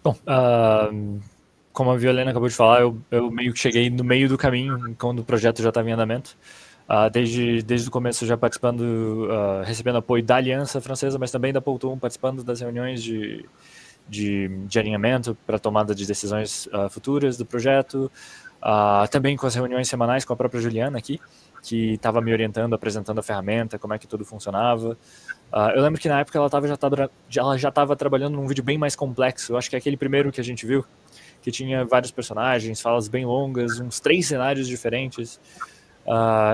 Bom, como a Violena acabou de falar, eu meio que cheguei no meio do caminho, quando o projeto já estava em andamento. Desde o começo já participando, recebendo apoio da Aliança Francesa, mas também da Polton, participando das reuniões de alinhamento para tomada de decisões futuras do projeto, também com as reuniões semanais com a própria Juliana aqui, que estava me orientando, apresentando a ferramenta, como é que tudo funcionava. Eu lembro que na época ela já estava trabalhando num vídeo bem mais complexo. Eu acho que é aquele primeiro que a gente viu, que tinha vários personagens, falas bem longas, uns 3 cenários diferentes.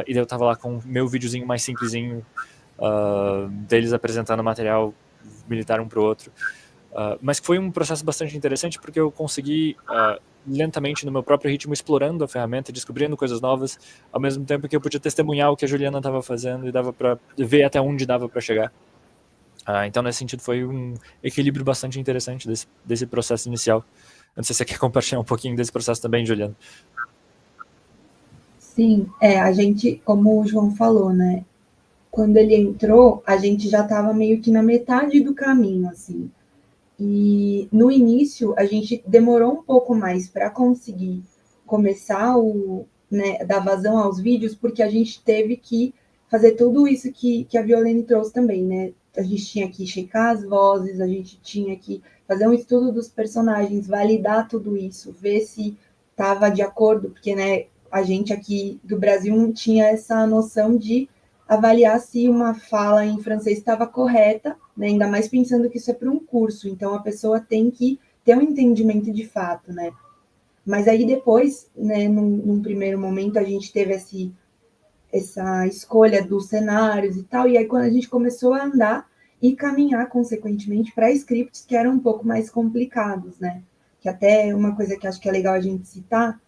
E daí eu tava lá com o meu videozinho mais simplesinho, deles apresentando material militar um pro outro. Mas foi um processo bastante interessante porque eu consegui, lentamente, no meu próprio ritmo, explorando a ferramenta, descobrindo coisas novas, ao mesmo tempo que eu podia testemunhar o que a Juliana estava fazendo e dava para ver até onde dava para chegar. Então, nesse sentido, foi um equilíbrio bastante interessante desse processo inicial. Eu não sei se você quer compartilhar um pouquinho desse processo também, Juliana. Sim, a gente, como o João falou, né? Quando ele entrou, a gente já estava meio que na metade do caminho, assim. E no início, a gente demorou um pouco mais para conseguir começar né, dar vazão aos vídeos, porque a gente teve que fazer tudo isso que a Violene trouxe também, né? A gente tinha que checar as vozes, a gente tinha que fazer um estudo dos personagens, validar tudo isso, ver se estava de acordo, porque, né, a gente aqui do Brasil não tinha essa noção de avaliar se uma fala em francês estava correta, né? Ainda mais pensando que isso é para um curso, então a pessoa tem que ter um entendimento de fato, né? Mas aí depois, né, num primeiro momento, a gente teve essa escolha dos cenários e tal, e aí quando a gente começou a andar e caminhar, consequentemente, para scripts que eram um pouco mais complicados, né? Que até uma coisa que acho que é legal a gente citar,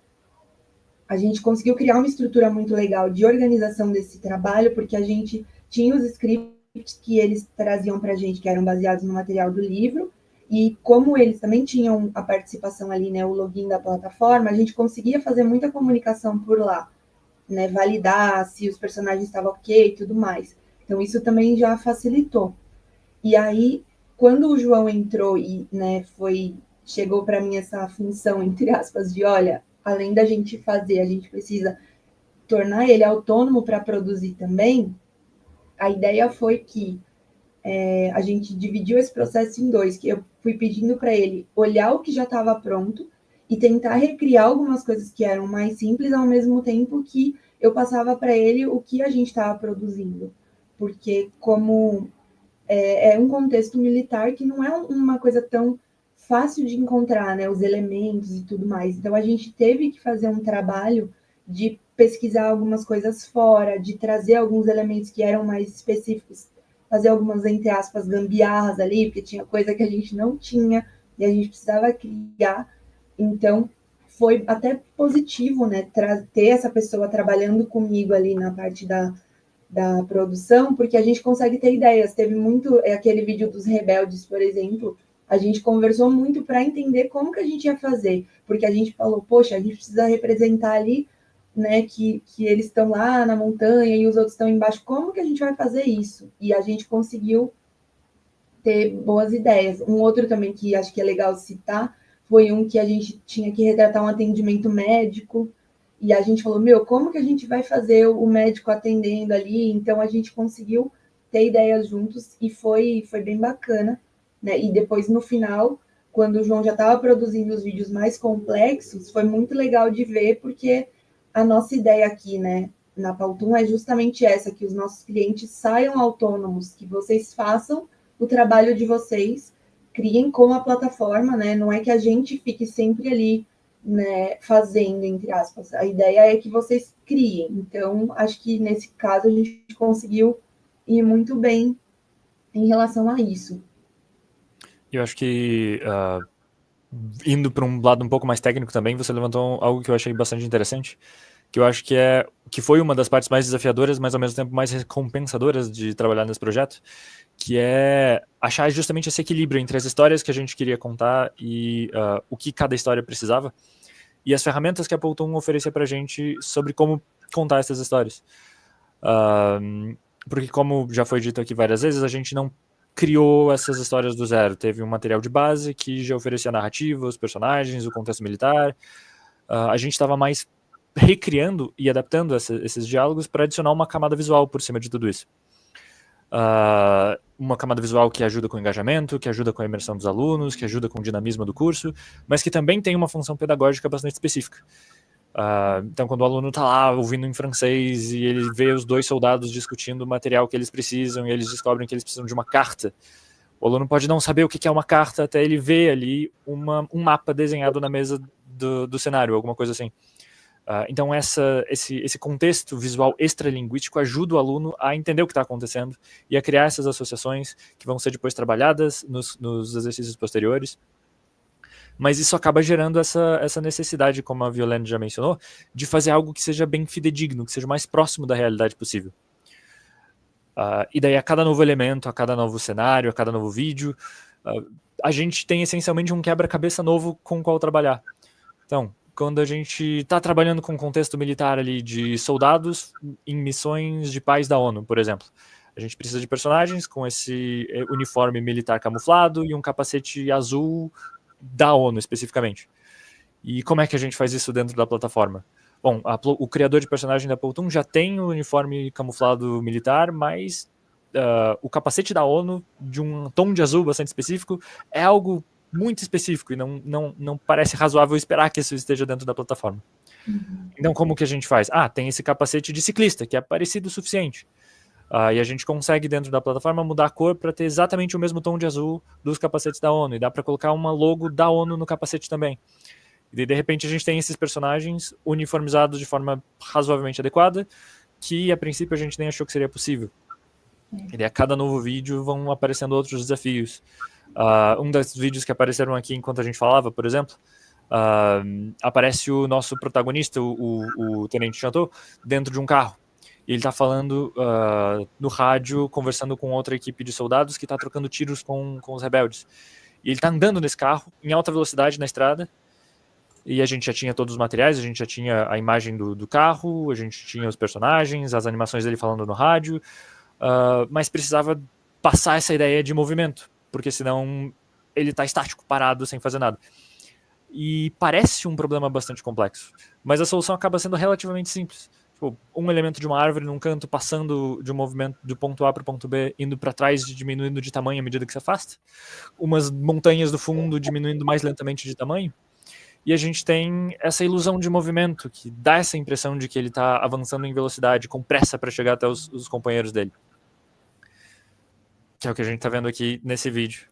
a gente conseguiu criar uma estrutura muito legal de organização desse trabalho, porque a gente tinha os scripts que eles traziam para a gente, que eram baseados no material do livro, e como eles também tinham a participação ali, né, o login da plataforma, a gente conseguia fazer muita comunicação por lá, né, validar se os personagens estavam ok e tudo mais. Então isso também já facilitou. E aí, quando o João entrou e, né, chegou para mim essa função, entre aspas, de olha, além da gente fazer, a gente precisa tornar ele autônomo para produzir também, a ideia foi que a gente dividiu esse processo em dois, que eu fui pedindo para ele olhar o que já estava pronto e tentar recriar algumas coisas que eram mais simples, ao mesmo tempo que eu passava para ele o que a gente estava produzindo. Porque como é um contexto militar que não é uma coisa tão fácil de encontrar, né, os elementos e tudo mais. Então a gente teve que fazer um trabalho de pesquisar algumas coisas fora, de trazer alguns elementos que eram mais específicos, fazer algumas, entre aspas, gambiarras ali, porque tinha coisa que a gente não tinha e a gente precisava criar. Então foi até positivo, né, ter essa pessoa trabalhando comigo ali na parte da produção, porque a gente consegue ter ideias. Teve muito aquele vídeo dos rebeldes, por exemplo, a gente conversou muito para entender como que a gente ia fazer, porque a gente falou, poxa, a gente precisa representar ali, né, que eles estão lá na montanha e os outros estão embaixo, como que a gente vai fazer isso? E a gente conseguiu ter boas ideias. Um outro também que acho que é legal citar foi um que a gente tinha que retratar um atendimento médico, e a gente falou, meu, como que a gente vai fazer o médico atendendo ali? Então a gente conseguiu ter ideias juntos e foi bem bacana, né? E depois no final, quando o João já estava produzindo os vídeos mais complexos, foi muito legal de ver, porque a nossa ideia aqui, né, na Pautum é justamente essa, que os nossos clientes saiam autônomos, que vocês façam o trabalho de vocês, criem com a plataforma, né? Não é que a gente fique sempre ali, né, fazendo, entre aspas. A ideia é que vocês criem. Então, acho que nesse caso a gente conseguiu ir muito bem em relação a isso. Eu acho que, indo para um lado um pouco mais técnico também, você levantou algo que eu achei bastante interessante, que eu acho que foi uma das partes mais desafiadoras, mas ao mesmo tempo mais recompensadoras de trabalhar nesse projeto, que é achar justamente esse equilíbrio entre as histórias que a gente queria contar e o que cada história precisava, e as ferramentas que a Polton oferecia pra gente sobre como contar essas histórias. Porque, como já foi dito aqui várias vezes, a gente não criou essas histórias do zero. Teve um material de base que já oferecia a narrativa, os personagens, o contexto militar. A gente estava mais recriando e adaptando esses diálogos para adicionar uma camada visual por cima de tudo isso. Uma camada visual que ajuda com o engajamento, que ajuda com a imersão dos alunos, que ajuda com o dinamismo do curso, mas que também tem uma função pedagógica bastante específica. Então, quando o aluno está lá ouvindo em francês e ele vê os dois soldados discutindo o material que eles precisam e eles descobrem que eles precisam de uma carta, o aluno pode não saber o que é uma carta até ele ver ali um mapa desenhado na mesa do cenário, alguma coisa assim. Então, esse contexto visual extralinguístico ajuda o aluno a entender o que está acontecendo e a criar essas associações que vão ser depois trabalhadas nos exercícios posteriores. Mas isso acaba gerando essa necessidade, como a Violene já mencionou, de fazer algo que seja bem fidedigno, que seja o mais próximo da realidade possível. E daí, a cada novo elemento, a cada novo cenário, a cada novo vídeo, a gente tem essencialmente um quebra-cabeça novo com o qual trabalhar. Então, quando a gente está trabalhando com um contexto militar ali de soldados em missões de paz da ONU, por exemplo, a gente precisa de personagens com esse uniforme militar camuflado e um capacete azul da ONU, especificamente. E como é que a gente faz isso dentro da plataforma? Bom, o criador de personagem da Powtoon já tem o uniforme camuflado militar, mas o capacete da ONU, de um tom de azul bastante específico, é algo muito específico e não parece razoável esperar que isso esteja dentro da plataforma. Então, como que a gente faz? Tem esse capacete de ciclista, que é parecido o suficiente. E a gente consegue, dentro da plataforma, mudar a cor para ter exatamente o mesmo tom de azul dos capacetes da ONU. E dá para colocar uma logo da ONU no capacete também. E de repente a gente tem esses personagens uniformizados de forma razoavelmente adequada, que a princípio a gente nem achou que seria possível. E a cada novo vídeo vão aparecendo outros desafios. Um dos vídeos que apareceram aqui enquanto a gente falava, por exemplo, aparece o nosso protagonista, o Tenente Chateau, dentro de um carro. E ele está falando no rádio, conversando com outra equipe de soldados que está trocando tiros com os rebeldes. E ele está andando nesse carro, em alta velocidade na estrada, e a gente já tinha todos os materiais, a gente já tinha a imagem do carro, a gente tinha os personagens, as animações dele falando no rádio, mas precisava passar essa ideia de movimento, porque senão ele está estático, parado, sem fazer nada. E parece um problema bastante complexo, mas a solução acaba sendo relativamente simples. Tipo, um elemento de uma árvore num canto passando de um movimento do ponto A para o ponto B, indo para trás, diminuindo de tamanho à medida que se afasta. Umas montanhas do fundo diminuindo mais lentamente de tamanho. E a gente tem essa ilusão de movimento, que dá essa impressão de que ele está avançando em velocidade, com pressa para chegar até os companheiros dele. Que é o que a gente está vendo aqui nesse vídeo.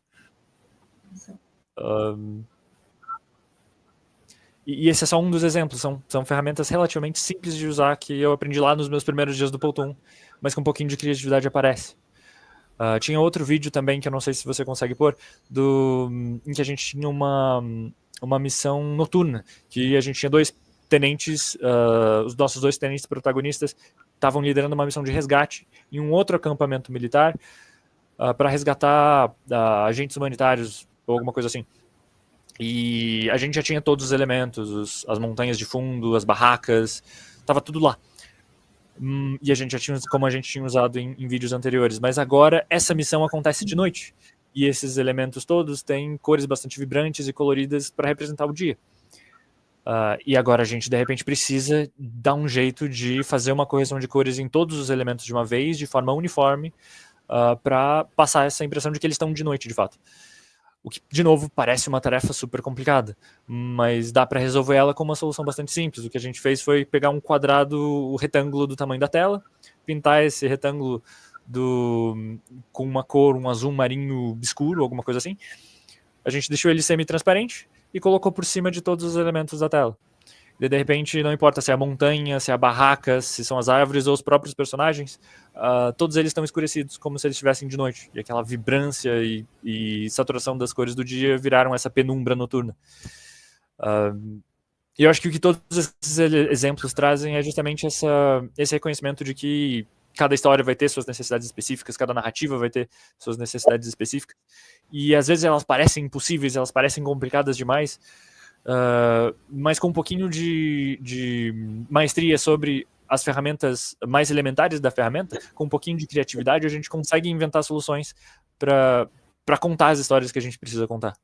E esse é só um dos exemplos. São ferramentas relativamente simples de usar que eu aprendi lá nos meus primeiros dias do Powtoon, mas com um pouquinho de criatividade aparece. Tinha outro vídeo também, que eu não sei se você consegue pôr, em que a gente tinha uma missão noturna, que a gente tinha dois tenentes, os nossos dois tenentes protagonistas estavam liderando uma missão de resgate em um outro acampamento militar para resgatar agentes humanitários ou alguma coisa assim. E a gente já tinha todos os elementos, as montanhas de fundo, as barracas, estava tudo lá. E a gente já tinha, como a gente tinha usado em vídeos anteriores. Mas agora essa missão acontece de noite. E esses elementos todos têm cores bastante vibrantes e coloridas para representar o dia. E agora a gente, de repente, precisa dar um jeito de fazer uma correção de cores em todos os elementos de uma vez, de forma uniforme, para passar essa impressão de que eles estão de noite, de fato. O que, de novo, parece uma tarefa super complicada, mas dá para resolver ela com uma solução bastante simples. O que a gente fez foi pegar um quadrado, o retângulo do tamanho da tela, pintar esse retângulo com uma cor, um azul marinho escuro, alguma coisa assim. A gente deixou ele semi-transparente e colocou por cima de todos os elementos da tela. E de repente, não importa se é a montanha, se é a barraca, se são as árvores ou os próprios personagens, todos eles estão escurecidos, como se eles estivessem de noite. E aquela vibrância e saturação das cores do dia viraram essa penumbra noturna. E eu acho que o que todos esses exemplos trazem é justamente esse reconhecimento de que cada história vai ter suas necessidades específicas, cada narrativa vai ter suas necessidades específicas. E às vezes elas parecem impossíveis, elas parecem complicadas demais, mas com um pouquinho de maestria sobre as ferramentas mais elementares da ferramenta, com um pouquinho de criatividade, a gente consegue inventar soluções para contar as histórias que a gente precisa contar.